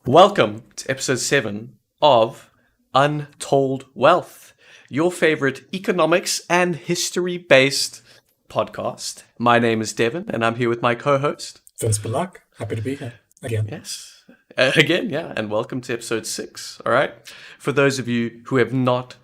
Welcome to episode 7 of Untold Wealth, your favorite economics and history based podcast. My name is Devon, and I'm here with my co host, Vince. Happy to be here again. Yes. Again, yeah, and welcome to episode 6. All right. For those of you who have not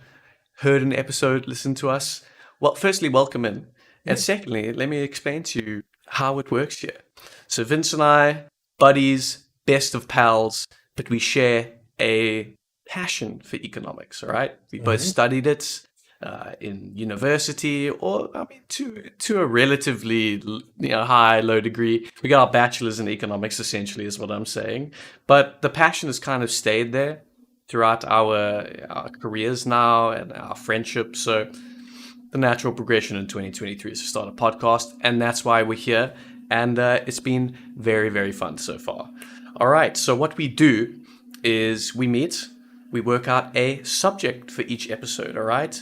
heard an episode, listen to us. Well, firstly, welcome in. And secondly, let me explain to you how it works here. So, Vince and I, buddies, best of pals, but we share a passion for economics, all right? We both studied it in university, or, to a relatively high, low degree. We got our bachelor's in economics, essentially, is what I'm saying. But the passion has kind of stayed there throughout our careers now and our friendship. So the natural progression in 2023 is to start a podcast, and that's why we're here. And it's been very, very fun so far. All right, so what we do is we meet, we work out a subject for each episode, all right?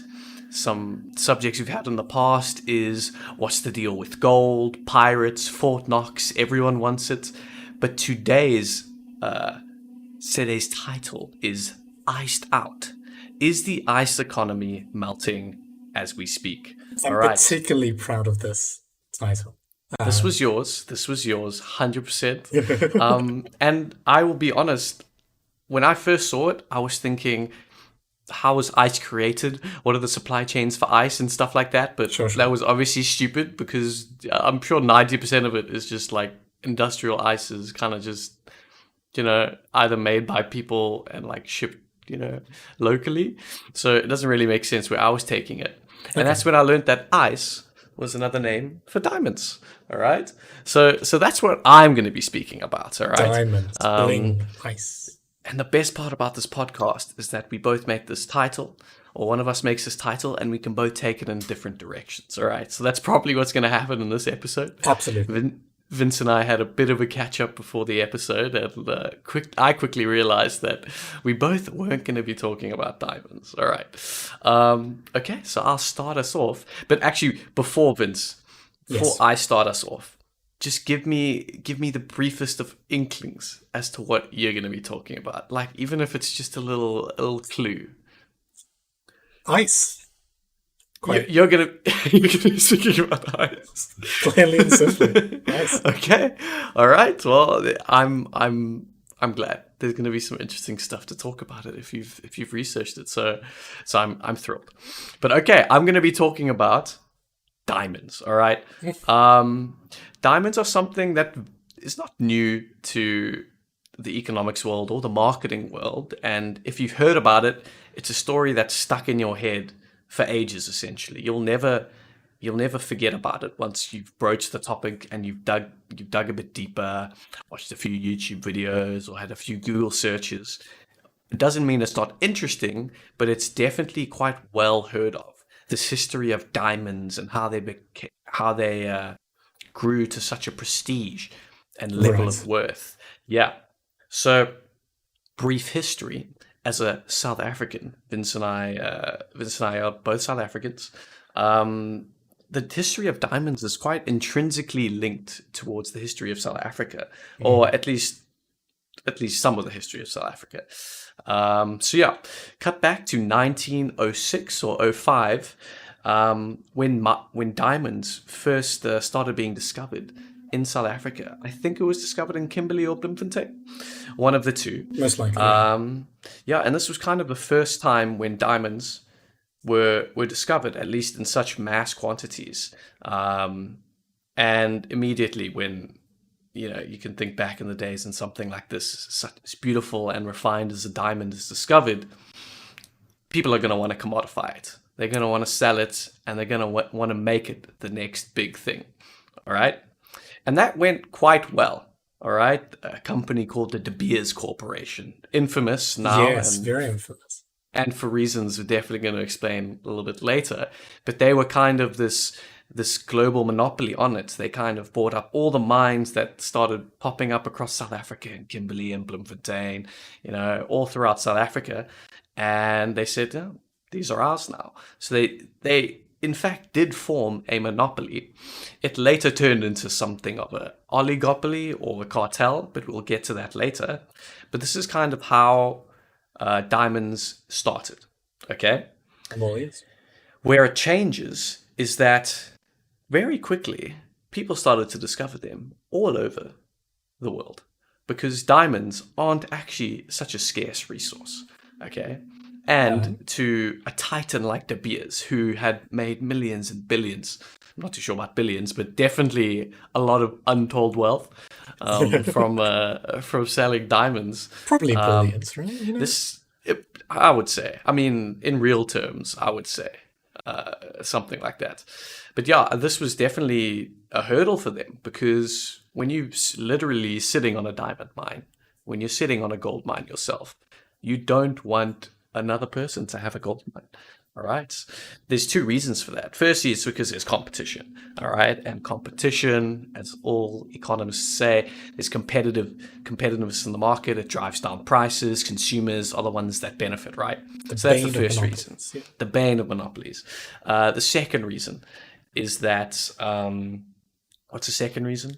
Some subjects we've had in the past is what's the deal with gold, pirates, Fort Knox, everyone wants it. But today's title is Iced Out. Is the ice economy melting as we speak? I'm particularly proud of this title. This was yours, 100%. And I will be honest, when I first saw it, I was thinking, how is ice created? What are the supply chains for ice and stuff like that? But Sure. That was obviously stupid, because I'm sure 90% of it is just like industrial ices, kind of just, either made by people and like shipped, locally. So it doesn't really make sense where I was taking it. And that's when I learned that ice was another name for diamonds. All right. So that's what I'm going to be speaking about. All right. Diamonds, bling, ice. And the best part about this podcast is that we both make this title, or one of us makes this title, and we can both take it in different directions. All right. So that's probably what's going to happen in this episode. Absolutely. Vince and I had a bit of a catch up before the episode, and I quickly realized that we both weren't going to be talking about diamonds. All right. Okay. So I'll start us off. But actually, before I start us off, just give me the briefest of inklings as to what you're going to be talking about. Like, even if it's just a little clue. Ice. You're gonna be speaking about ice. Plainly and simply. Ice. Okay. All right. Well, I'm glad. There's going to be some interesting stuff to talk about it if you've researched it. So I'm thrilled. But okay, I'm going to be talking about diamonds. All right. Diamonds are something that is not new to the economics world or the marketing world. And if you've heard about it, it's a story that's stuck in your head for ages, essentially. You'll never forget about it once you've broached the topic and you've dug a bit deeper, watched a few YouTube videos or had a few Google searches. It doesn't mean it's not interesting, but it's definitely quite well heard of. This history of diamonds and how they grew to such a prestige and level of worth. Yeah. So, brief history. As a South African, Vince and I are both South Africans. The history of diamonds is quite intrinsically linked towards the history of South Africa, or at least some of the history of South Africa. Cut back to 1906 or 05, when diamonds first started being discovered in South Africa. I think it was discovered in Kimberley or Bloemfontein, one of the two. Most likely. And this was kind of the first time when diamonds were discovered, at least in such mass quantities. And immediately when, you can think back in the days and something like this, such as beautiful and refined as a diamond is discovered, people are going to want to commodify it. They're going to want to sell it, and they're going to want to make it the next big thing. All right. And that went quite well. All right. A company called the De Beers Corporation, infamous now. Yes, very infamous. And for reasons we're definitely going to explain a little bit later. But they were kind of this global monopoly on it. They kind of bought up all the mines that started popping up across South Africa, and Kimberley and Bloemfontein, all throughout South Africa. And they said, these are ours now. So they in fact did form a monopoly. It later turned into something of an oligopoly or a cartel, but we'll get to that later. But this is kind of how diamonds started, okay? I'm all ears. Where it changes is that very quickly people started to discover them all over the world because diamonds aren't actually such a scarce resource, okay? And to a titan like De Beers, who had made millions and billions, I'm not too sure about billions, but definitely a lot of untold wealth from selling diamonds. Probably billions, right? You know? I would say, I mean, in real terms, I would say something like that. But yeah, this was definitely a hurdle for them because when you're literally sitting on a diamond mine, when you're sitting on a gold mine yourself, you don't want another person to have a gold mine. All right. There's two reasons for that. Firstly, it's because there's competition. All right. And competition, as all economists say, is competitiveness in the market. It drives down prices. Consumers are the ones that benefit, right? So that's the first reason. Yeah. The bane of monopolies. The second reason is that, what's the second reason?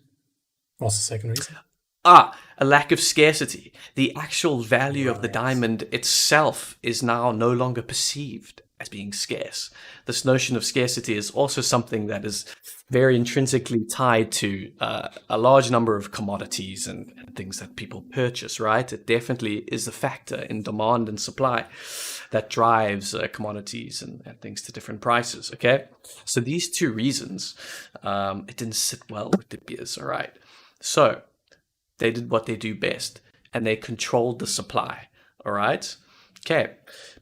What's the second reason? A lack of scarcity. The actual value of the diamond itself is now no longer perceived as being scarce. This notion of scarcity is also something that is very intrinsically tied to a large number of commodities and things that people purchase, right? It definitely is a factor in demand and supply that drives commodities and things to different prices, okay? So these two reasons, it didn't sit well with De Beers, all right? So they did what they do best, and they controlled the supply. All right? Okay.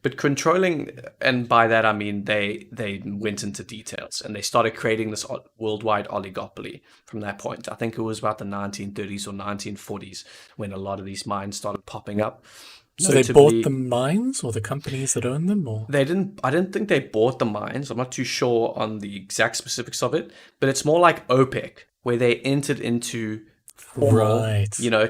But controlling, and by that I mean they went into details, and they started creating this worldwide oligopoly from that point. I think it was about the 1930s or 1940s when a lot of these mines started popping up. So they bought the mines or the companies that own them? Or? I didn't think they bought the mines. I'm not too sure on the exact specifics of it, but it's more like OPEC, where they entered into formal,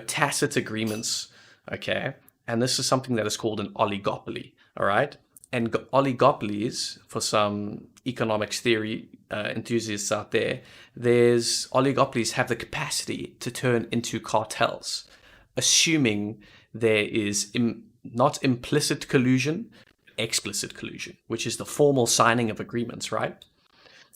tacit agreements, okay? And this is something that is called an oligopoly, all right? And oligopolies, for some economics theory enthusiasts out there, oligopolies have the capacity to turn into cartels, assuming there is not implicit collusion, explicit collusion, which is the formal signing of agreements, right?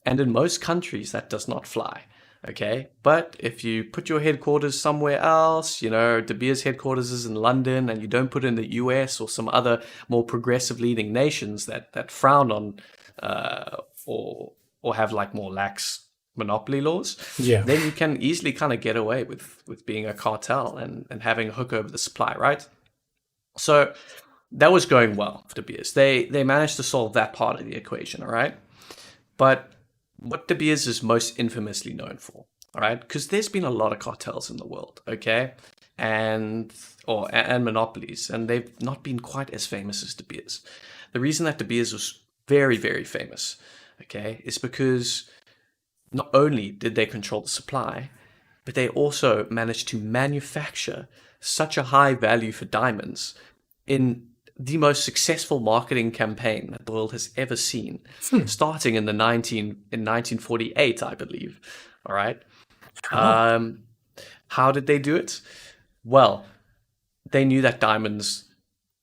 And in most countries, that does not fly. Okay, but if you put your headquarters somewhere else, De Beers headquarters is in London, and you don't put in the US or some other more progressive leading nations that frown on or have like more lax monopoly laws, then you can easily kind of get away with being a cartel and having a hook over the supply, right? So that was going well for De Beers. They managed to solve that part of the equation, all right? But what De Beers is most infamously known for, all right? Because there's been a lot of cartels in the world, okay? And monopolies, and they've not been quite as famous as De Beers. The reason that De Beers was very, very famous, okay, is because not only did they control the supply, but they also managed to manufacture such a high value for diamonds in the most successful marketing campaign that the world has ever seen, starting in 1948, I believe. All right. How did they do it? Well, they knew that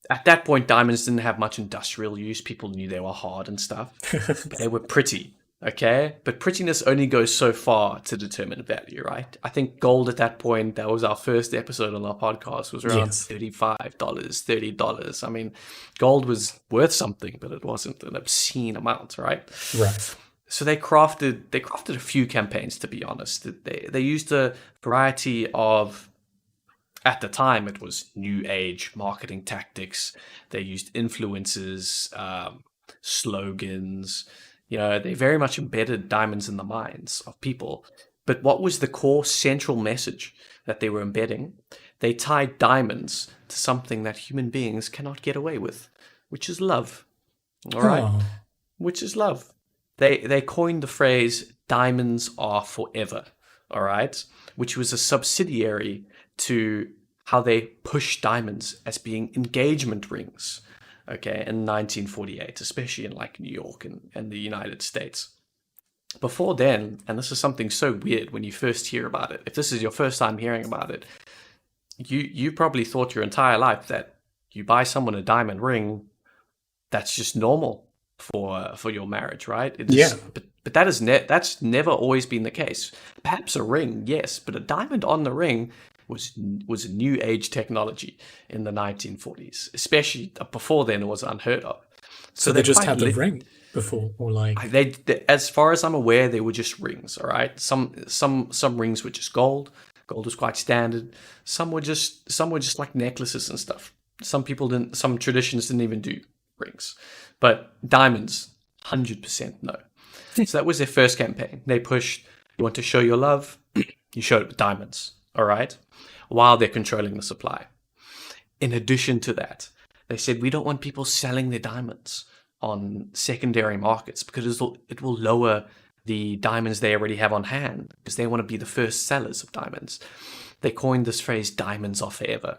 at that point, diamonds didn't have much industrial use. People knew they were hard and stuff, but they were pretty. Okay, but prettiness only goes so far to determine value, right? I think gold at that point, that was our first episode on our podcast, was around $35, $30. I mean, gold was worth something, but it wasn't an obscene amount, right? Right. So they crafted a few campaigns, to be honest. They used a variety of, at the time, it was new age marketing tactics. They used influencers, slogans. They very much embedded diamonds in the minds of people. But what was the core central message that they were embedding? They tied diamonds to something that human beings cannot get away with, which is love. All right? Which is love. They coined the phrase, diamonds are forever. All right? Which was a subsidiary to how they push diamonds as being engagement rings. okay, in 1948, especially in like New York and the United States. Before then, and this is something so weird when you first hear about it, if this is your first time hearing about it, you probably thought your entire life that you buy someone a diamond ring, that's just normal for your marriage, right? It Yeah. is, but that's never always been the case. Perhaps a ring, yes, but a diamond on the ring was a new age technology in the 1940s, especially before then it was unheard of. So So they they're just quite had the ring before, or like, as far as I'm aware, they were just rings. All right, some rings were just gold. Gold was quite standard. Some were just like necklaces and stuff. Some people didn't. Some traditions didn't even do rings, but diamonds, 100% no. So that was their first campaign. They pushed, you want to show your love, you show it with diamonds. All right, while they're controlling the supply. In addition to that, they said we don't want people selling their diamonds on secondary markets because it will lower the diamonds they already have on hand because they want to be the first sellers of diamonds. They coined this phrase diamonds are forever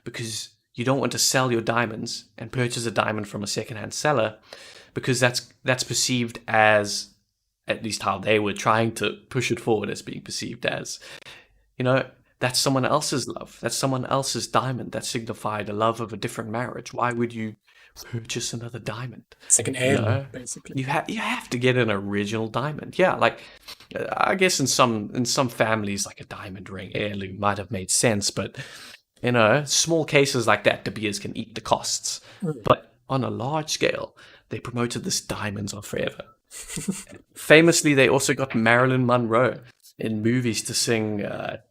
because you don't want to sell your diamonds and purchase a diamond from a secondhand seller because that's perceived as, at least how they were trying to push it forward as being perceived as, you know, that's someone else's love. That's someone else's diamond that signified a love of a different marriage. Why would you purchase another diamond? it's like an You heirloom, know, basically. you have to get an original diamond. Yeah, like I guess in some families, like a diamond ring heirloom might have made sense, but small cases like that, De Beers can eat the costs. But on a large scale, they promoted this diamonds are forever. Famously, they also got Marilyn Monroe in movies to sing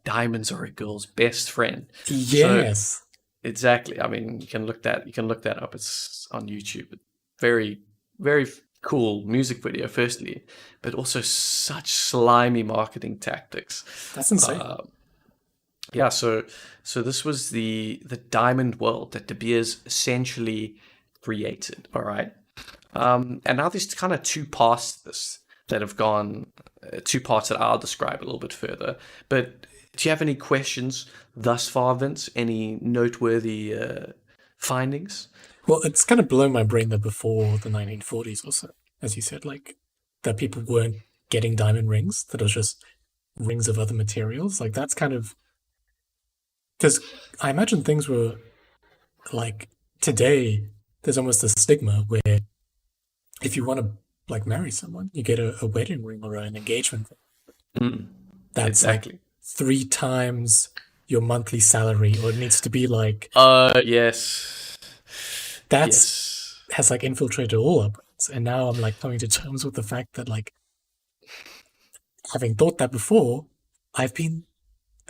"Diamonds Are a Girl's Best Friend." So Yes. exactly, I mean, you can look that up. It's on YouTube. Very very cool music video, firstly, but also such slimy marketing tactics. That's insane. Yeah, so this was the diamond world that De Beers essentially created. All right. And now there's kind of two parts to this that have gone, two parts that I'll describe a little bit further. But do you have any questions thus far, Vince? Any noteworthy findings? Well, it's kind of blown my brain that before the 1940s or so, as you said, like that people weren't getting diamond rings, that it was just rings of other materials. Like that's kind of because I imagine things were like today, there's almost a stigma where if you want to like marry someone, you get a wedding ring or an engagement ring. Mm, That's like exactly. 3 times your monthly salary, or it needs to be like Yes. that's Yes. has like infiltrated all our brains. And now I'm like coming to terms with the fact that like having thought that before, I've been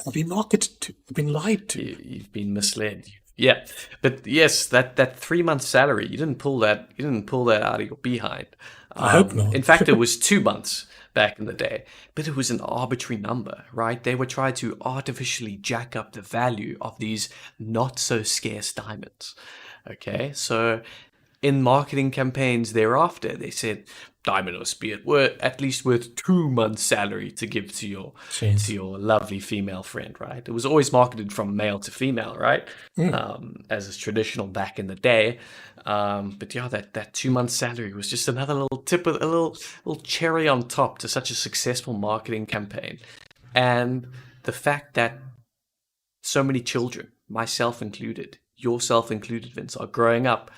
I've been marketed to, I've been lied to. You've been misled. Yeah, but yes, that 3 month salary, you didn't pull that. You didn't pull that out of your behind. I hope not. In fact, it was 2 months back in the day, but it was an arbitrary number, right? They were trying to artificially jack up the value of these not so scarce diamonds. Okay, so in marketing campaigns thereafter, they said diamond must be at least worth 2 months' salary to give to your Jeez. lovely female friend, right? It was always marketed from male to female, right? Mm. As is traditional back in the day. But yeah, that 2 months' salary was just another little tip, of a little cherry on top to such a successful marketing campaign, and the fact that so many children, myself included, yourself included, Vince, are growing up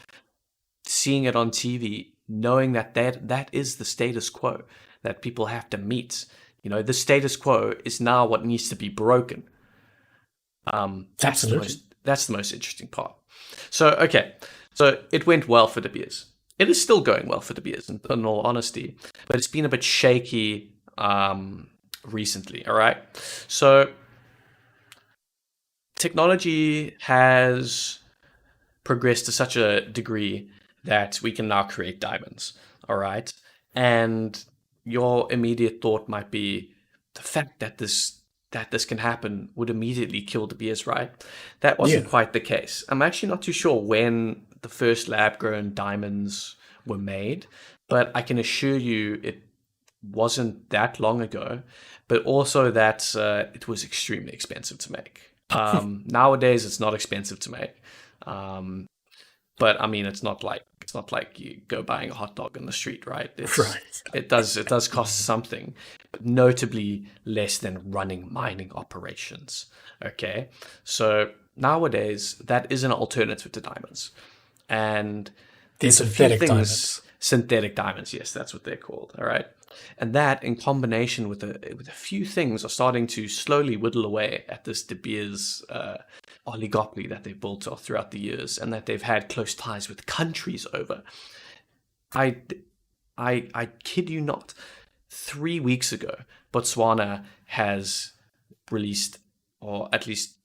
seeing it on TV, knowing that is the status quo that people have to meet. The status quo is now what needs to be broken. That's the Absolutely. most interesting part. So okay, so it went well for De Beers. It is still going well for De Beers, in all honesty, but it's been a bit shaky recently. All right, so technology has progressed to such a degree that we can now create diamonds. All right. And your immediate thought might be the fact that this can happen would immediately kill De Beers, right? That wasn't Yeah. quite the case. I'm actually not too sure when the first lab grown diamonds were made, but I can assure you it wasn't that long ago, but also that it was extremely expensive to make. Nowadays, it's not expensive to make. Um, But I mean, it's not like you go buying a hot dog in the street, right? Right. It does cost something, but notably less than running mining operations. Okay, so nowadays that is an alternative to diamonds, and These there's a few synthetic things. diamonds. Synthetic diamonds, yes, that's what they're called. All right, and that in combination with a few things are starting to slowly whittle away at this De Beers oligopoly that they've built up throughout the years, and that they've had close ties with countries over. I I kid you not. 3 weeks ago, Botswana has released, or at least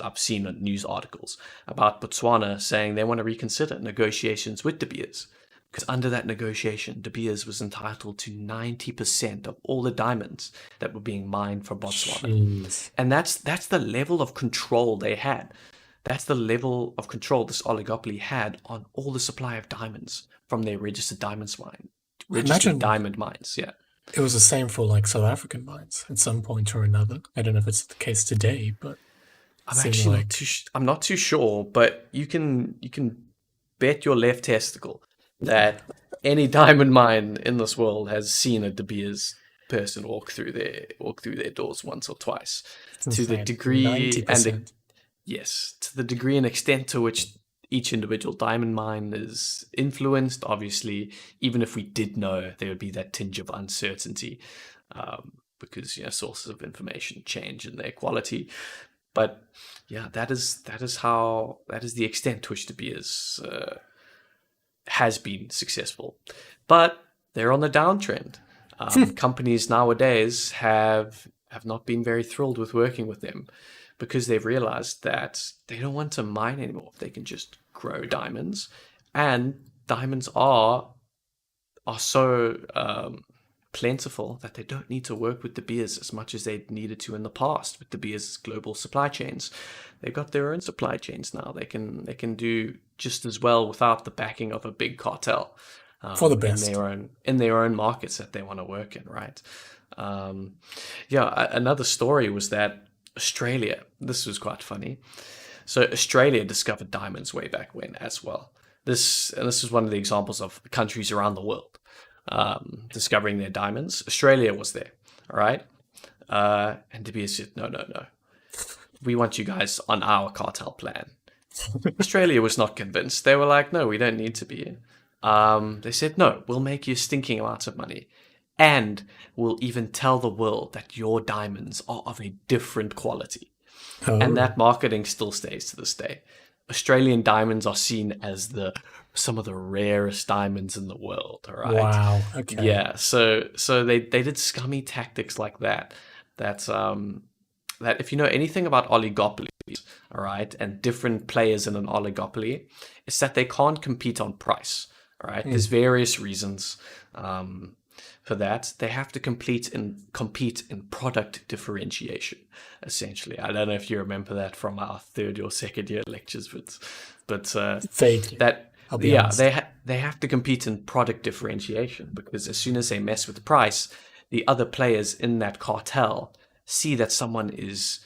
I've seen news articles about Botswana saying they want to reconsider negotiations with De Beers. Because under that negotiation, De Beers was entitled to 90% of all the diamonds that were being mined from Botswana. Jeez. And that's the level of control they had. That's the level of control this oligopoly had on all the supply of diamonds from their I registered imagine diamond mines. Yeah. it was the same for like South African mines at some point or another. I don't know if it's the case today, but it I'm seemed actually not like too. I'm not too sure, but you can bet your left testicle that any diamond mine in this world has seen a De Beers person walk through their doors once or twice. it's To the insane. degree and 90%. yes, to the degree and extent to which each individual diamond mine is influenced, obviously, even if we did know, there would be that tinge of uncertainty, because sources of information change in their quality. But yeah, that is the extent to which De Beers has been successful. But they're on the downtrend. Companies nowadays have not been very thrilled with working with them because they've realized that they don't want to mine anymore. They can just grow diamonds, and diamonds are so plentiful that they don't need to work with De Beers as much as they needed to in the past with De Beers' global supply chains. They've got their own supply chains now. They can do just as well without the backing of a big cartel, For the in best. their own markets that they want to work in, right? Um, yeah, another story was that Australia. This was quite funny. So Australia discovered diamonds way back when as well. This is one of the examples of countries around the world discovering their diamonds. Australia was there, all right? And De Beers said, no, no, no. We want you guys on our cartel plan. Australia was not convinced. They were like, no, we don't need to be in. They said, no, we'll make you stinking amounts of money. And we'll even tell the world that your diamonds are of a different quality. And Oh, that marketing still stays to this day. Australian diamonds are seen as some of the rarest diamonds in the world, all right? wow. Okay. Yeah, so they did scummy tactics like that. That if you know anything about oligopolies, all right, and different players in an oligopoly, it's that they can't compete on price. All right, there's various reasons for that. They have to compete in product differentiation. Essentially, I don't know if you remember that from our third or second year lectures, but Vaguely, that I'll be yeah, honest. they have to compete in product differentiation because as soon as they mess with the price, the other players in that cartel see that someone is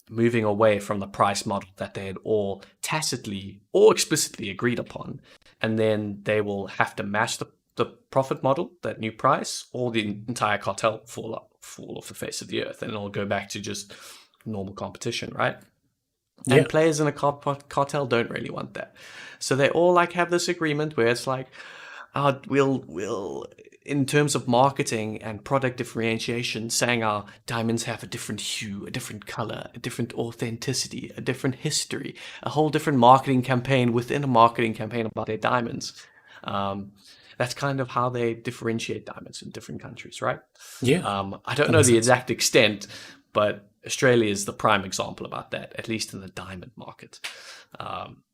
moving away from the price model that they had all tacitly or explicitly agreed upon, and then they will have to match the profit model, that new price, or the entire cartel fall off the face of the earth, and it'll go back to just normal competition, right? Yeah. And players in a cartel don't really want that. So they all like have this agreement where it's like, we'll in terms of marketing and product differentiation, saying our diamonds have a different hue, a different color, a different authenticity, a different history, a whole different marketing campaign within a marketing campaign about their diamonds. Um, that's kind of how they differentiate diamonds in different countries, right? Yeah. I don't That know makes the sense. exact extent, but Australia is the prime example about that, at least in the diamond market. Um,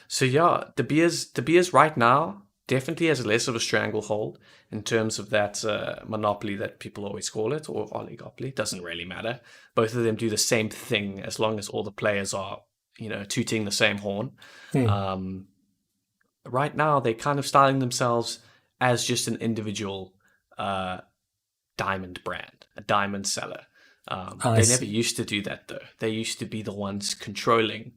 so yeah, De Beers right now definitely has less of a stranglehold in terms of that monopoly that people always call it, or oligopoly. Doesn't really matter. Both of them do the same thing as long as all the players are, tooting the same horn. Hmm. Um, right now, they're kind of styling themselves as just an individual uh, diamond brand, a diamond seller. I They never see. used to do that though. They used to be the ones controlling,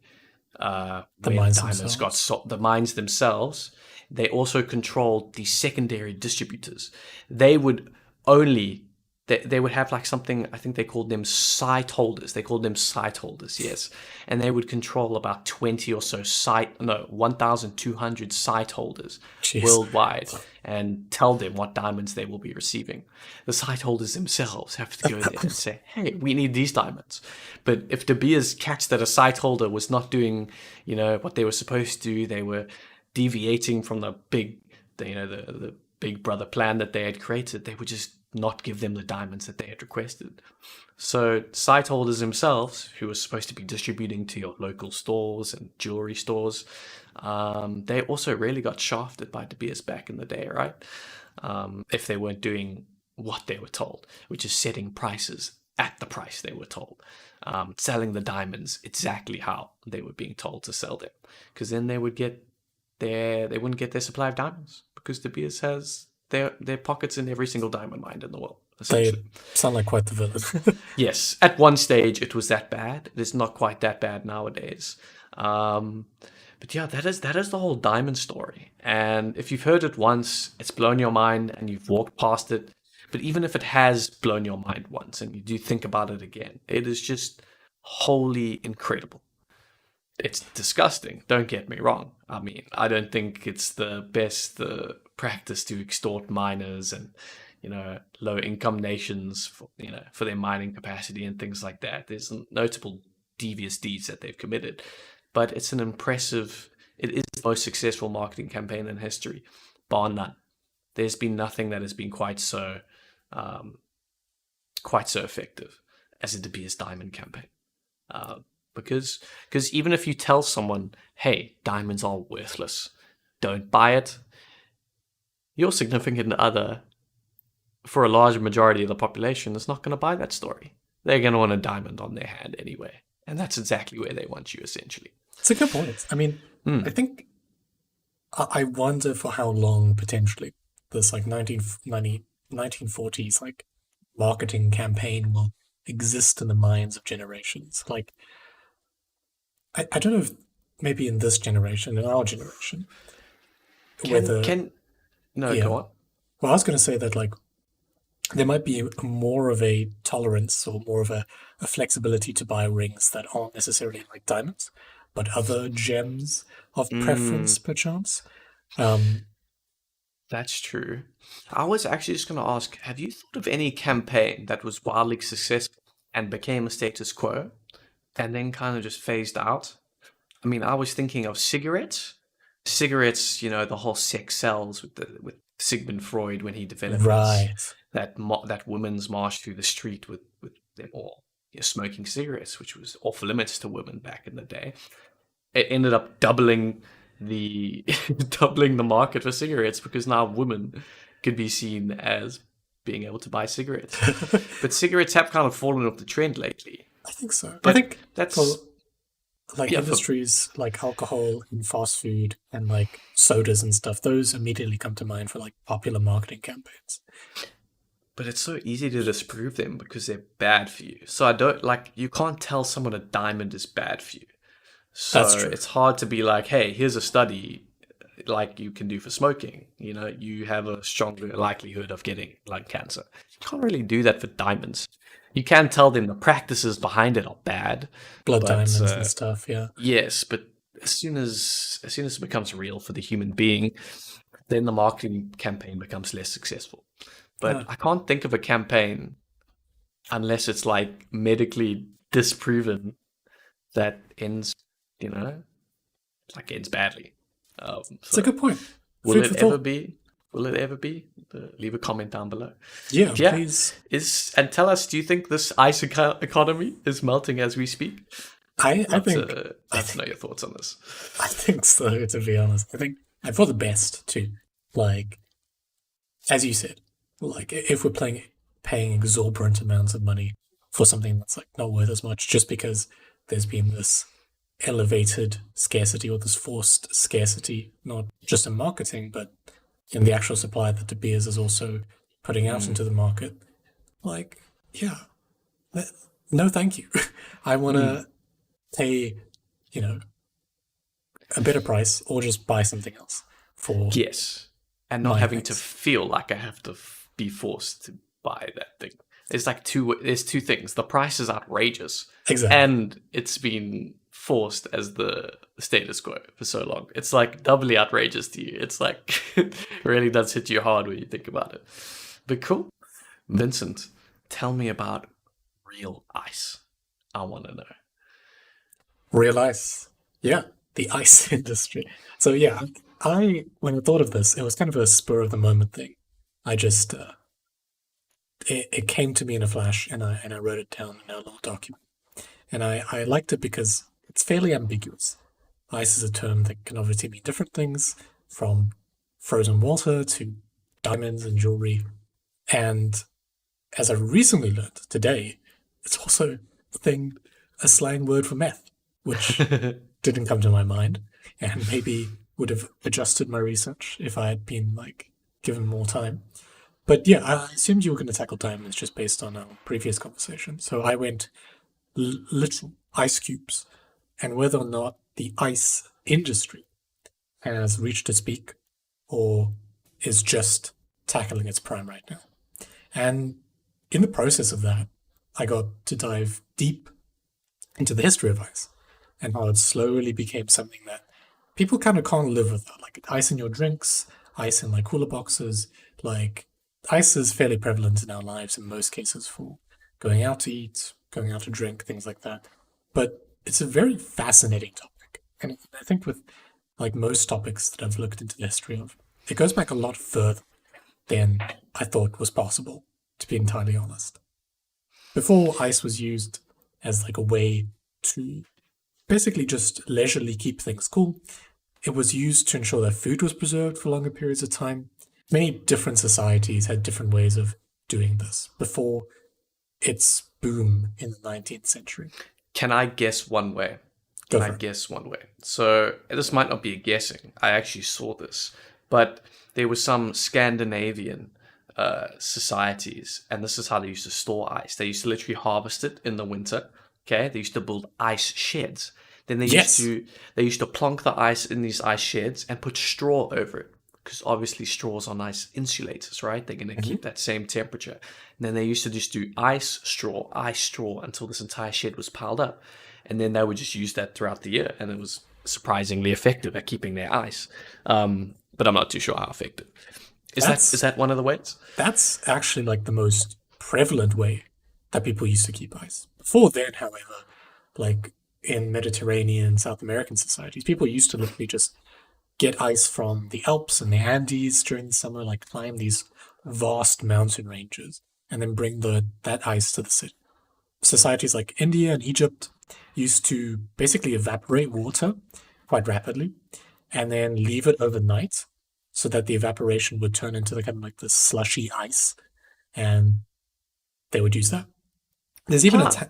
The where the mines diamonds got themselves. the mines themselves. They also controlled the secondary distributors. They would only they would have like something, I think they called them site holders. They called them site holders, yes, and they would control about 20 or so 1,200 site holders Jeez. worldwide, and tell them what diamonds they will be receiving. The site holders themselves have to go there and say, "Hey, we need these diamonds." But if De Beers catch that a site holder was not doing, what they were supposed to do, they were deviating from the big, the big brother plan that they had created, they would just not give them the diamonds that they had requested. So site holders themselves, who were supposed to be distributing to your local stores and jewelry stores, they also really got shafted by De Beers back in the day, right? If they weren't doing what they were told, which is setting prices at the price they were told, selling the diamonds exactly how they were being told to sell them, because then they wouldn't get their supply of diamonds, because De Beers has their pockets in every single diamond mine in the world, They essentially. sound like quite the villain. Yes, at one stage it was that bad. It's not quite that bad nowadays. But yeah, that is the whole diamond story. And if you've heard it once, it's blown your mind and you've walked past it. But even if it has blown your mind once and you do think about it again, it is just wholly incredible. It's disgusting, don't get me wrong. I mean, I don't think it's the best practice to extort miners and, low income nations for their mining capacity and things like that. There's notable devious deeds that they've committed, but it is the most successful marketing campaign in history, bar none. There's been nothing that has been um, quite so effective as a De Beers diamond campaign. Uh, because even if you tell someone, hey, diamonds are worthless, don't buy it, your significant other, for a large majority of the population, is not going to buy that story. They're going to want a diamond on their hand anyway. And that's exactly where they want you, essentially. It's a good point. I mean, I think I wonder for how long potentially this like 1940s like marketing campaign will exist in the minds of generations. Like, I don't know if maybe in this generation, in our generation, Can, whether, can, no, yeah. go on. Well, I was going to say that like there might be more of a tolerance or more of a flexibility to buy rings that aren't necessarily like diamonds, but other gems of preference, perchance. Um, That's true. I was actually just going to ask, have you thought of any campaign that was wildly successful and became a status quo and then kind of just phased out? I mean, I was thinking of cigarettes. Cigarettes, the whole sex sells with Sigmund Freud when he developed right. that women's march through the street with them all smoking cigarettes, which was off limits to women back in the day. It ended up doubling the doubling the market for cigarettes, because now women could be seen as being able to buy cigarettes. But cigarettes have kind of fallen off the trend lately. I think so. I But think for that's like yeah, for industries like alcohol and fast food and like sodas and stuff, those immediately come to mind for like popular marketing campaigns. but it's so easy to disprove them because they're bad for you. So I don't like you can't tell someone a diamond is bad for you. That's So true. it's hard to be like, hey, here's a study like you can do for smoking. You have a stronger likelihood of getting lung cancer. You can't really do that for diamonds. You can tell them the practices behind it are bad, Blood but diamonds and stuff, yeah. yes, but as soon as it becomes real for the human being, then the marketing campaign becomes less successful. But Yeah. I can't think of a campaign unless it's like medically disproven that ends, you know, ends badly. It's a So good point. will Food it for ever thought. be? Will it ever be? Leave a comment down below. Yeah, But yeah, please. and tell us, do you think this ice economy is melting as we speak? I, I Love think to I love to know think your thoughts on this. I think so, to be honest. I think and for the best too. Like as you said, like if we're paying exorbitant amounts of money for something that's like not worth as much just because there's been this elevated scarcity or this forced scarcity, not just in marketing, but in the actual supply that De Beers is also putting out into the market. Like, yeah, no, thank you. I want to pay, you know, a better price or just buy something else for Yes, and not my having to things. feel like I have to be forced to buy that thing. It's like there's two things. The price is outrageous, Exactly. and it's been forced as the status quo for so long. It's like doubly outrageous to you. It's like it really does hit you hard when you think about it. But cool. Vincent, tell me about real ice. I want to know. Real ice. Yeah, the ice industry. So yeah, when I thought of this, it was kind of a spur of the moment thing. I just it came to me in a flash, and I wrote it down in a little document. And I liked it because it's fairly ambiguous. Ice is a term that can obviously mean different things, from frozen water to diamonds and jewelry. And as I recently learned today, it's also a slang word for meth, which didn't come to my mind, and maybe would have adjusted my research if I had been like given more time. But yeah, I assumed you were going to tackle diamonds just based on our previous conversation. So I went literal ice cubes and whether or not the ice industry has reached its peak or is just tackling its prime right now. And in the process of that, I got to dive deep into the history of ice and how it slowly became something that people kind of can't live without. Like ice in your drinks, ice in like cooler boxes. Like ice is fairly prevalent in our lives in most cases for going out to eat, going out to drink, things like that. But it's a very fascinating topic. And I think with like most topics that I've looked into the history of, it goes back a lot further than I thought was possible, to be entirely honest. Before ice was used as like a way to basically just leisurely keep things cool, it was used to ensure that food was preserved for longer periods of time. Many different societies had different ways of doing this before its boom in the 19th century. Can I guess one way? Go Can I for it. guess one way? So this might not be a guessing. I actually saw this, but there was some Scandinavian societies, and this is how they used to store ice. They used to literally harvest it in the winter. Okay, they used to build ice sheds. Then Yes. they used to plonk the ice in these ice sheds and put straw over it because obviously straws are nice insulators, right? They're going to keep Mhm. that same temperature. And then they used to just do ice straw until this entire shed was piled up. And then they would just use that throughout the year. And it was surprisingly effective at keeping their ice. But I'm not too sure how effective. Is That's that one of the ways? that's actually like the most prevalent way that people used to keep ice. Before then, however, like in Mediterranean, South American societies, people used to literally just get ice from the Alps and the Andes during the summer, like climb these vast mountain ranges and then bring the that ice to the city. Societies like India and Egypt used to basically evaporate water quite rapidly and then leave it overnight so that the evaporation would turn into the kind of like this slushy ice and they would use that. There's even a Huh. ta-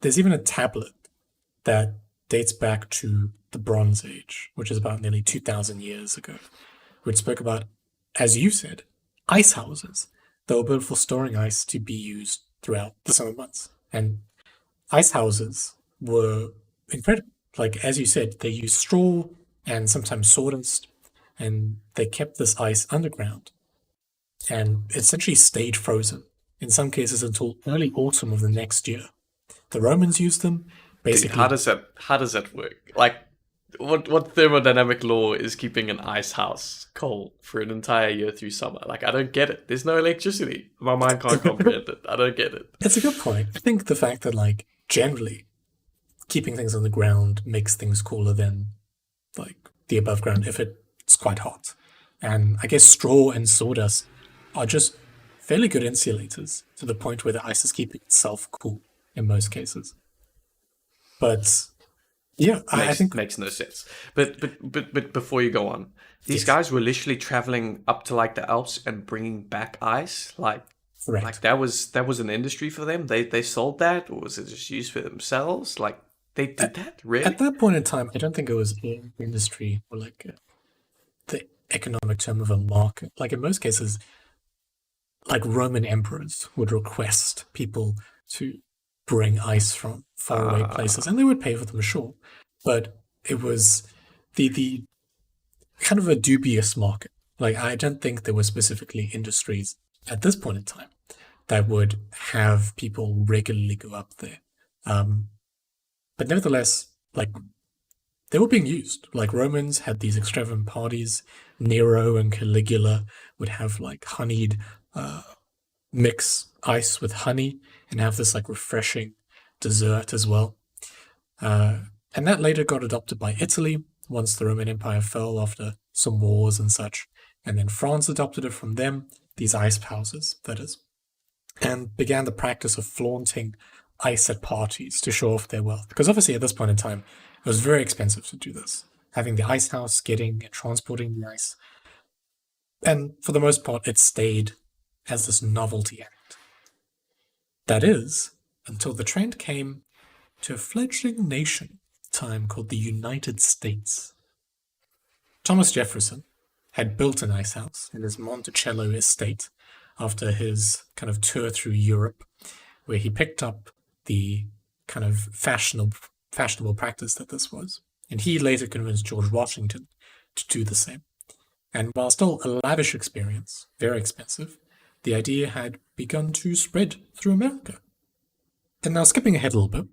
there's even a tablet that dates back to the Bronze Age, which is about nearly 2,000 years ago, which spoke about, as you said, ice houses that were built for storing ice to be used throughout the summer months. And ice houses were incredible. Like, as you said, they used straw and sometimes sawdust, and they kept this ice underground and essentially stayed frozen, in some cases until early autumn of the next year. The Romans used them Dude, basically. how does that work? Like what thermodynamic law is keeping an ice house cold for an entire year through summer? Like I don't get it. There's no electricity. My mind can't comprehend it. I don't get it. It's a good point. I think the fact that, like, generally keeping things on the ground makes things cooler than, like, the above ground if it's quite hot. And I guess straw and sawdust are just fairly good insulators to the point where the ice is keeping itself cool in most cases. But yeah, I think, Makes no sense. But before you go on, these yes, guys were literally traveling up to like the Alps and bringing back ice. Like correct. that was an industry for them. They sold that, or was it just used for themselves? Like they did At, that at really? that point in time, I don't think it was in industry or like the economic term of a market. Like in most cases, like Roman emperors would request people to bring ice from faraway places, Uh, and they would pay for them, sure. But it was the kind of a dubious market. Like, I don't think there were specifically industries at this point in time that would have people regularly go up there. Um, but nevertheless, like, they were being used. Like, Romans had these extravagant parties. Nero and Caligula would have like honeyed mix ice with honey and have this like refreshing dessert as well. And that later got adopted by Italy once the Roman Empire fell after some wars and such. And then France adopted it from them, these ice houses, that is, and began the practice of flaunting ice at parties to show off their wealth. Because obviously at this point in time, it was very expensive to do this. Having the ice house, getting and transporting the ice. And for the most part, it stayed as this novelty act. That is, until the trend came to a fledgling nation time called the United States. Thomas Jefferson had built an ice house in his Monticello estate after his kind of tour through Europe, where he picked up the kind of fashionable practice that this was. And he later convinced George Washington to do the same. And while still a lavish experience, very expensive, the idea had begun to spread through America. And now skipping ahead a little bit,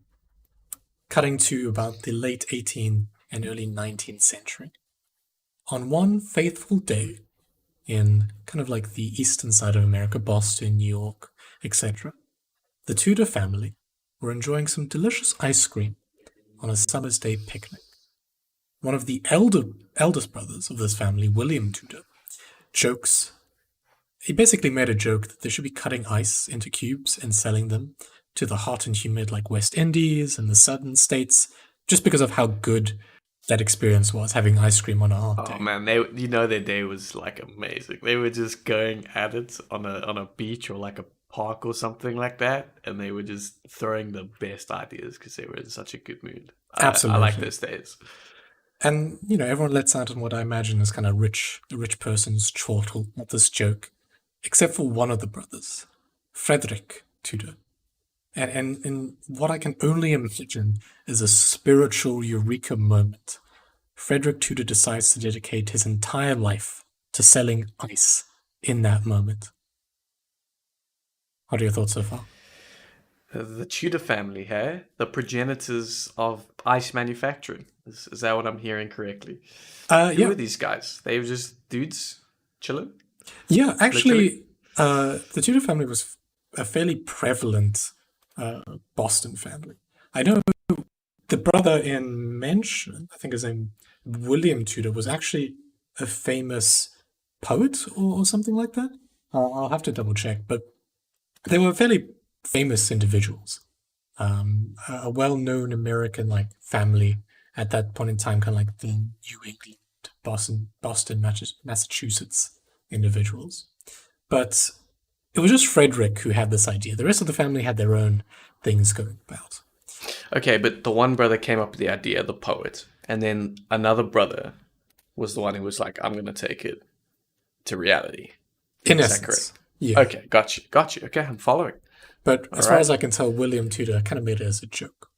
cutting to about the late 18th and early 19th century. On one faithful day in kind of like the eastern side of America, Boston, New York, etc., the Tudor family were enjoying some delicious ice cream on a summer's day picnic. One of the eldest brothers of this family, William Tudor, he basically made a joke that they should be cutting ice into cubes and selling them to the hot and humid like West Indies and the southern states, just because of how good that experience was, having ice cream on a hot day. Oh man, their day was like amazing. They were just going at it on a beach or like a park or something like that, and they were just throwing the best ideas because they were in such a good mood. Absolutely. I like those days. And, everyone lets out on what I imagine is kind of a rich person's chortle at this joke, except for one of the brothers, Frederick Tudor. And what I can only imagine is a spiritual eureka moment. Frederick Tudor decides to dedicate his entire life to selling ice in that moment. What are your thoughts so far? The Tudor family, hey? The progenitors of ice manufacturing. Is that what I'm hearing correctly? Who are these guys? They were just dudes chilling? Yeah, actually, the Tudor family was a fairly prevalent Boston family. I know the brother in mention, I think his name William Tudor, was actually a famous poet or something like that. I'll have to double check, but they were fairly famous individuals. A well-known American like family at that point in time, kind of like the New England, Boston, Massachusetts individuals. But it was just Frederick who had this idea. The rest of the family had their own things going about. Okay, but the one brother came up with the idea, the poet, and then another brother was the one who was like, I'm going to take it to reality. In Is essence. that correct? Yeah. Okay, got you. Okay, I'm following. But as far as I can tell, William Tudor kind of made it as a joke.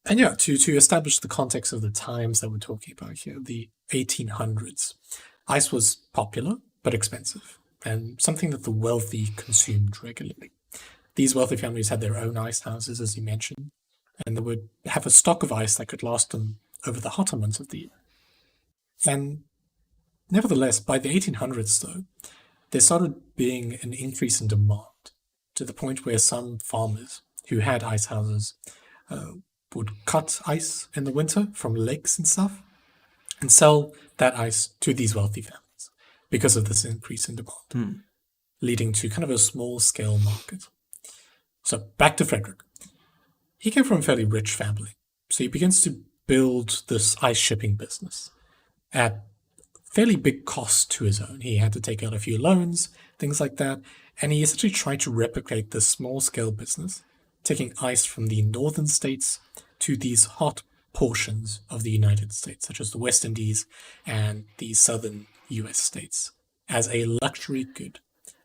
And yeah, to establish the context of the times that we're talking about here, the 1800s, ice was popular but expensive, and something that the wealthy consumed regularly. These wealthy families had their own ice houses, as you mentioned, and they would have a stock of ice that could last them over the hotter months of the year. And nevertheless, by the 1800s, though, there started being an increase in demand to the point where some farmers who had ice houses would cut ice in the winter from lakes and stuff and sell that ice to these wealthy families because of this increase in demand, leading to kind of a small-scale market. So back to Frederick. He came from a fairly rich family, so he begins to build this ice shipping business at fairly big cost to his own. He had to take out a few loans, things like that, and he essentially tried to replicate this small-scale business, taking ice from the northern states to these hot portions of the United States, such as the West Indies and the southern US states, as a luxury good.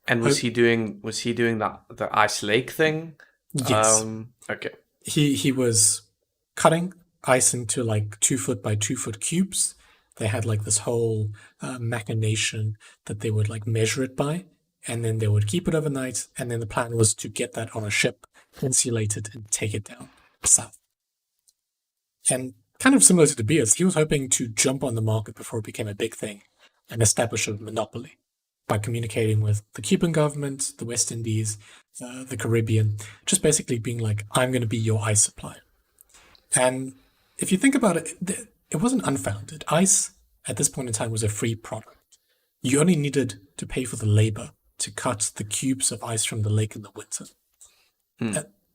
And was he doing the ice lake thing? Yes. Okay. He was cutting ice into like 2 foot by 2 foot cubes. They had like this whole machination that they would like measure it by, and then they would keep it overnight. And then the plan was to get that on a ship, insulate it, and take it down south. And kind of similar to De Beers, he was hoping to jump on the market before it became a big thing and establish a monopoly by communicating with the Cuban government, the West Indies, the Caribbean, just basically being like, I'm going to be your ice supplier. And if you think about it, it wasn't unfounded. Ice at this point in time was a free product. You only needed to pay for the labor to cut the cubes of ice from the lake in the winter.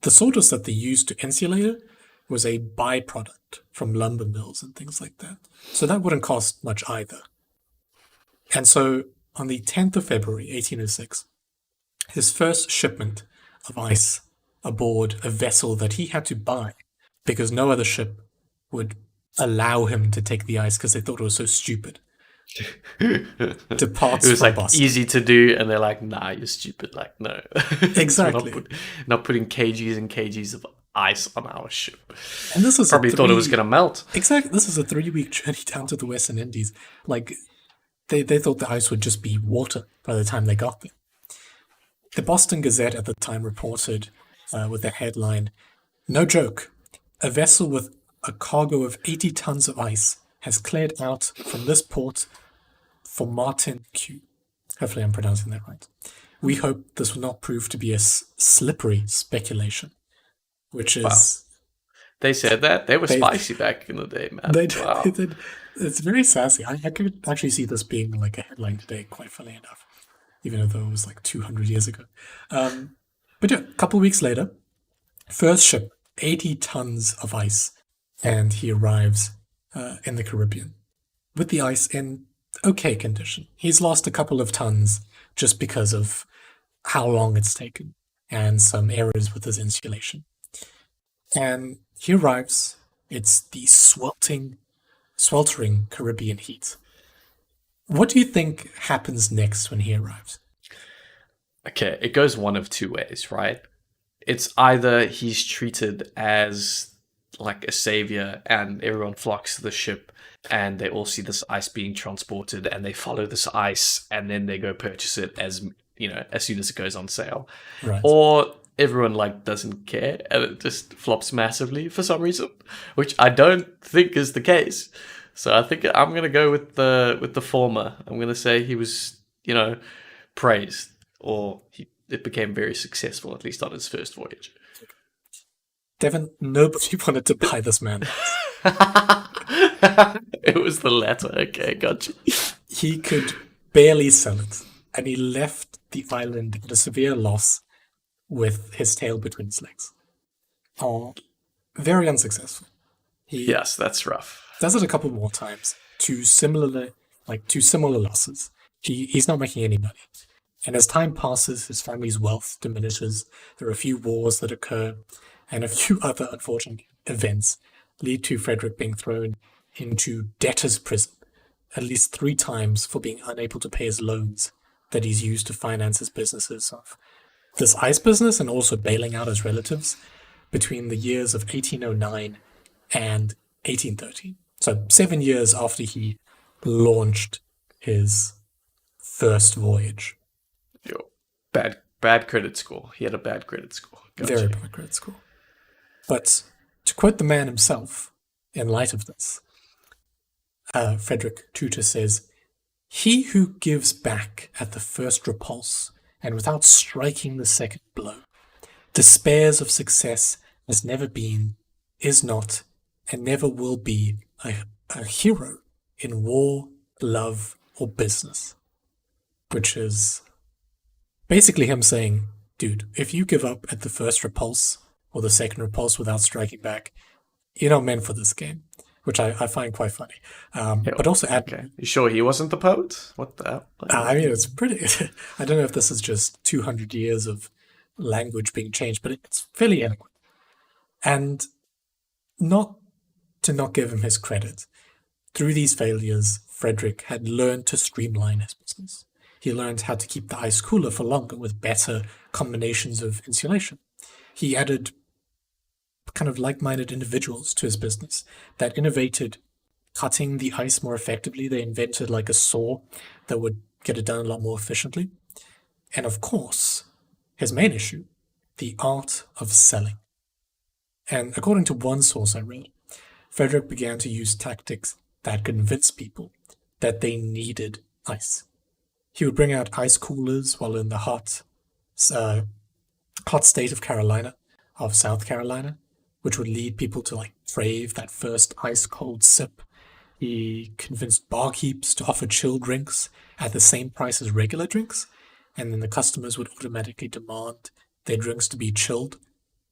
The sawdust that they used to insulate it was a byproduct from lumber mills and things like that. So that wouldn't cost much either. And so on the 10th of February, 1806, his first shipment of ice aboard a vessel that he had to buy because no other ship would allow him to take the ice because they thought it was so stupid. Departs It was from like Boston. easy to do, and they're like, "Nah, you're stupid." Like, no, Exactly. not putting kgs and kgs of ice on our ship. And this is Probably thought it was going to melt. Exactly. This is a 3-week journey down to the Western Indies. Like, they thought the ice would just be water by the time they got there. The Boston Gazette at the time reported with the headline, "No joke, a vessel with a cargo of 80 tons of ice has cleared out from this port for Martin Q." Hopefully I'm pronouncing that right. "We hope this will not prove to be a slippery speculation," which is... Wow. They said that. They were spicy back in the day, man. They Wow. did. It's very sassy. I could actually see this being like a headline today, quite funny enough, even though it was like 200 years ago. But yeah, a couple of weeks later, first ship, 80 tons of ice, and he arrives in the Caribbean with the ice in okay condition. He's lost a couple of tons just because of how long it's taken and some errors with his insulation. And he arrives. It's the sweltering Caribbean heat. What do you think happens next when he arrives? Okay, it goes one of two ways, right? It's either he's treated as like a savior and everyone flocks to the ship and they all see this ice being transported and they follow this ice and then they go purchase it as, you know, as soon as it goes on sale. Right. Or everyone like doesn't care and it just flops massively for some reason, which I don't think is the case. So I think I'm going to go with the former. I'm going to say he was, you know, praised, or it became very successful, at least on his first voyage. Devon, nobody wanted to buy this man. It was the latter. Okay, gotcha. He could barely sell it, and he left the island at a severe loss with his tail between his legs. Very unsuccessful. He Yes, that's rough. does it a couple more times to similar losses. He's not making any money. And as time passes, his family's wealth diminishes. There are a few wars that occur, and a few other unfortunate events lead to Frederick being thrown into debtor's prison at least 3 times for being unable to pay his loans that he's used to finance his businesses of this ice business and also bailing out his relatives between the years of 1809 and 1813. So 7 years after he launched his first voyage. Yo, bad credit score. He had a bad credit score. Gotcha. Very bad credit score. But to quote the man himself, in light of this, Frederick Tutor says, "He who gives back at the first repulse and without striking the second blow, despairs of success, has never been, is not, and never will be a hero in war, love, or business." Which is basically him saying, dude, if you give up at the first repulse or the second repulse without striking back, you're not meant for this game, which I find quite funny. But also Okay. You sure he wasn't the poet? What the hell? I mean, it's pretty... I don't know if this is just 200 years of language being changed, but it's fairly eloquent. And not to not give him his credit, through these failures, Frederick had learned to streamline his business. He learned how to keep the ice cooler for longer with better combinations of insulation. He added kind of like-minded individuals to his business that innovated cutting the ice more effectively. They invented like a saw that would get it done a lot more efficiently. And of course, his main issue, the art of selling. And according to one source I read, Frederick began to use tactics that convinced people that they needed ice. He would bring out ice coolers while in the uh, hot state of South Carolina, which would lead people to like crave that first ice cold sip. He convinced barkeeps to offer chill drinks at the same price as regular drinks, and then the customers would automatically demand their drinks to be chilled.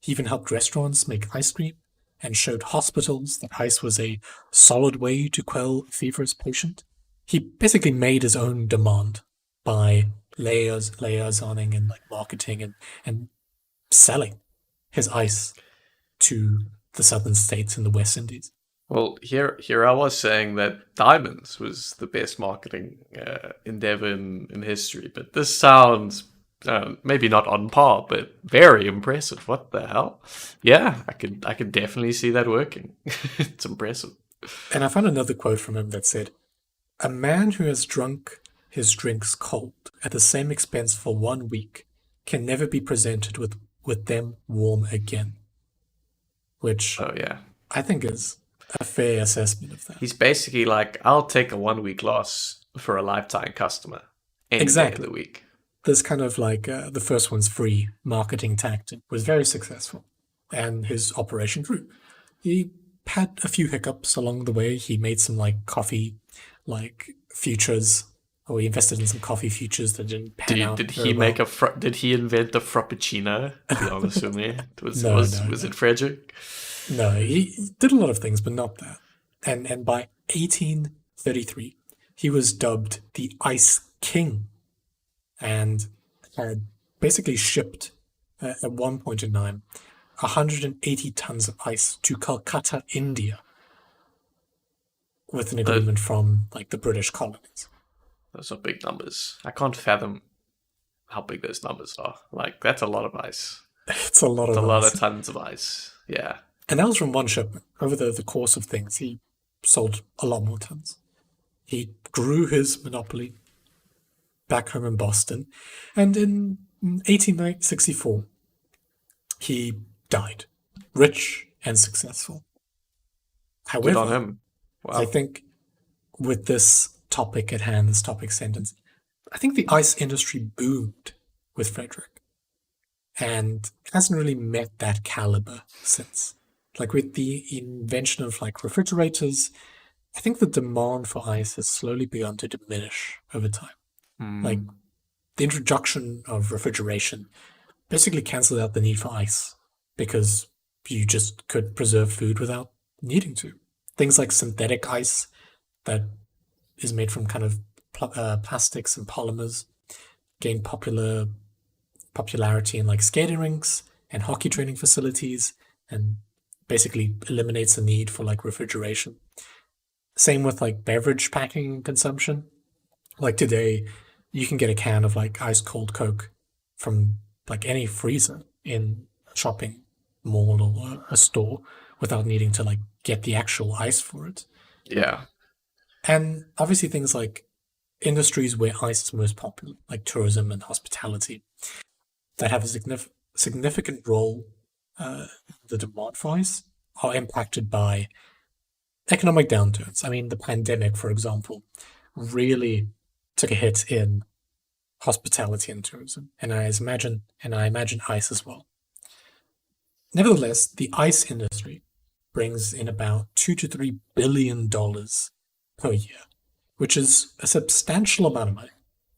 He even helped restaurants make ice cream and showed hospitals that ice was a solid way to quell a feverish patient. He basically made his own demand by liaisoning and like marketing and selling his ice to the southern states and the West Indies. Well, here I was saying that diamonds was the best marketing endeavor in history, but this sounds maybe not on par, but very impressive. What the hell? Yeah, I could definitely see that working. It's impressive. And I found another quote from him that said, "A man who has drunk his drinks cold at the same expense for 1 week can never be presented with them warm again," which Oh yeah, I think is a fair assessment of that. he's basically like, I'll take a 1 week loss for a lifetime customer any day of Exactly. the week. This kind of like the first one's free marketing tactic was very successful, and his operation grew. He had a few hiccups along the way. He made some like coffee, like futures, or he invested in some coffee futures that didn't pan out Did very he well. make did he invent the frappuccino? Be honest with me, No, no, was no. it Frederick? No, he did a lot of things, but not that. And by 1833, he was dubbed the Ice King and had basically shipped at one point in time 180 tons of ice to Calcutta, India, with an Tho- agreement from like the British colonies. Those are big numbers. I can't fathom how big those numbers are. Like that's a lot of ice. It's a lot It's a of lot of ice. tons of ice. Yeah. And that was from one shipment. Over the course of things, he sold a lot more tons. He grew his monopoly back home in Boston, and in 1864, he died, rich and successful. Good on However, him. I Wow. think with this topic at hand, this topic sentence, I think the ice industry boomed with Frederick, and it hasn't really met that caliber since. Like with the invention of like refrigerators, I think the demand for ice has slowly begun to diminish over time. Like Hmm. the introduction of refrigeration basically canceled out the need for ice because you just could preserve food without needing to. Things like synthetic ice that is made from kind of plastics and polymers gained popularity in like skating rinks and hockey training facilities and basically eliminates the need for like refrigeration. Same with like beverage packing consumption. Like today, you can get a can of like ice cold Coke from like any freezer in a shopping mall or a store without needing to like get the actual ice for it. Yeah. And obviously things like industries where ice is most popular, like tourism and hospitality, that have a significant role in the demand for ice, are impacted by economic downturns. I mean, the pandemic, for example, really took a hit in hospitality and tourism, and I imagine ice as well. Nevertheless, the ice industry brings in about $2 to $3 billion per year, which is a substantial amount of money,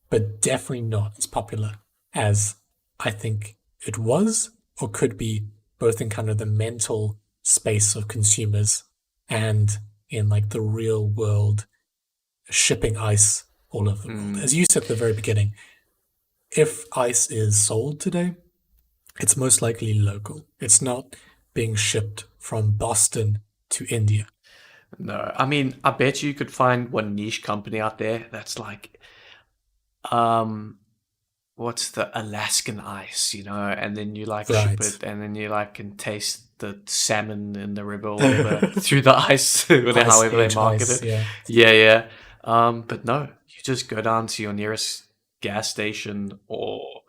but definitely not as popular as I think it was or could be, both in kind of the mental space of consumers and in like the real world shipping ice all over the world. Mm. As you said at the very beginning, if ice is sold today, it's most likely local. It's not being shipped from Boston to India. No, I mean, I bet you could find one niche company out there that's like, um, what's the Alaskan ice, and then you like ship Right. it, and then you like can taste the salmon in the river or whatever through the ice, or Ice however they age market ice, it. yeah. Yeah, yeah. But no, you just go down to your nearest gas station, or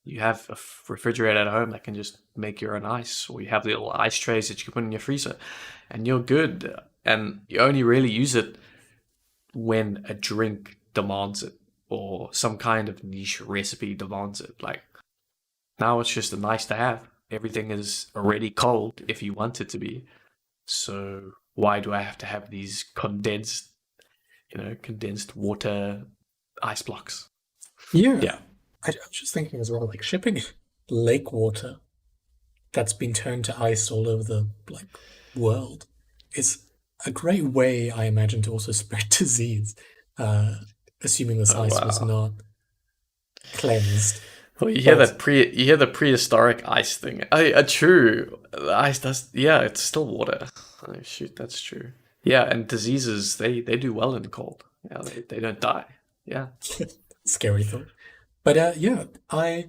you have a refrigerator at home that can just make your own ice, or you have little ice trays that you can put in your freezer, and you're good. And you only really use it when a drink demands it or some kind of niche recipe demands it. Like now it's just a nice to have. Everything is already cold if you want it to be. So why do I have to have these condensed water ice blocks? Yeah. Yeah. I'm just thinking as well, like shipping lake water that's been turned to ice all over the world is a great way, I imagine, to also spread disease, uh, assuming this Oh ice was wow. not cleansed. Well, you hear But that you hear the prehistoric ice thing. True. The ice does. Yeah, it's still water. Oh shoot, that's true. Yeah, and diseases they do well in the cold. Yeah, they don't die. Yeah. scary thought. But yeah, I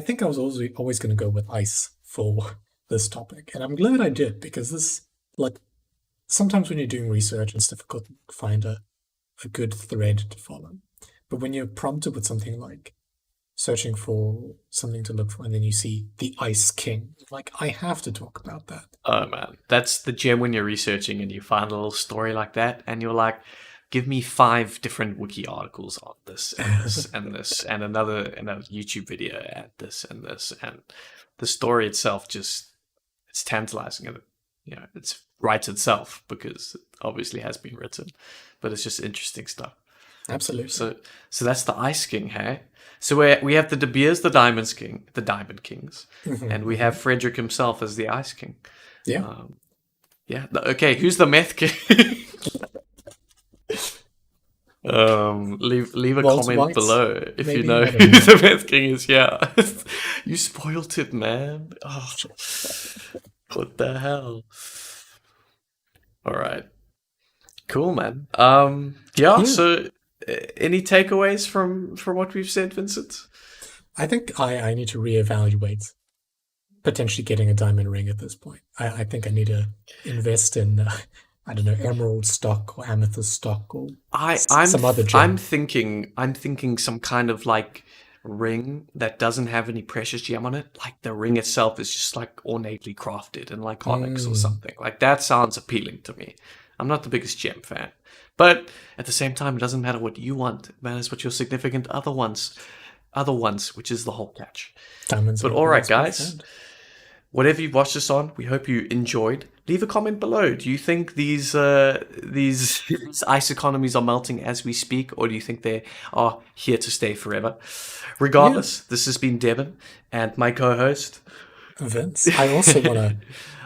think I was always going to go with ice for this topic, and I'm glad I did because this like sometimes when you're doing research, it's difficult to find a good thread to follow. But when you're prompted with something like searching for something to look for, and then you see the Ice King, like I have to talk about that. Oh man, that's the gem when you're researching and you find a little story like that, and you're like, give me 5 different wiki articles on this and this and this and another YouTube video and this, and the story itself just it's tantalizing and it writes itself because it obviously has been written, but it's just interesting stuff. Absolutely. So that's the Ice King, hey? So we have the De Beers, the Diamond Kings, and we have Frederick himself as the Ice King. Yeah. Yeah. Okay, who's the Meth King? Leave a Walter comment White, below if you maybe? know I who don't know. the Meth King is. Yeah, you spoilt it, man. Oh, what the hell? All right, cool, man. Yeah. Yeah. So, any takeaways from what we've said, Vincent? I think I need to reevaluate potentially getting a diamond ring at this point. I think I need to invest in, I don't know, emerald stock or amethyst stock or some other I'm gem. thinking some kind of like ring that doesn't have any precious gem on it. Like the ring itself is just like ornately crafted in like onyx or Mm, something. Like that sounds appealing to me. I'm not the biggest gem fan, but at the same time, it doesn't matter what you want. It matters what your significant other ones, which is the whole catch. diamonds are But your all right, greatest guys, friend. whatever you've watched this on, we hope you enjoyed. Leave a comment below. Do you think these ice economies are melting as we speak, or do you think they are here to stay forever? Yeah, Regardless, this has been Devon and my co-host. Vince. I also want to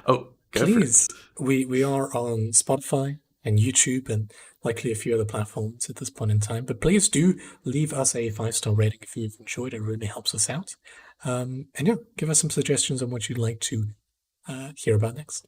Oh, go for it. please. We are on Spotify and YouTube and likely a few other platforms at this point in time. But please do leave us a 5-star rating if you've enjoyed. It really helps us out. And yeah, give us some suggestions on what you'd like to hear about next.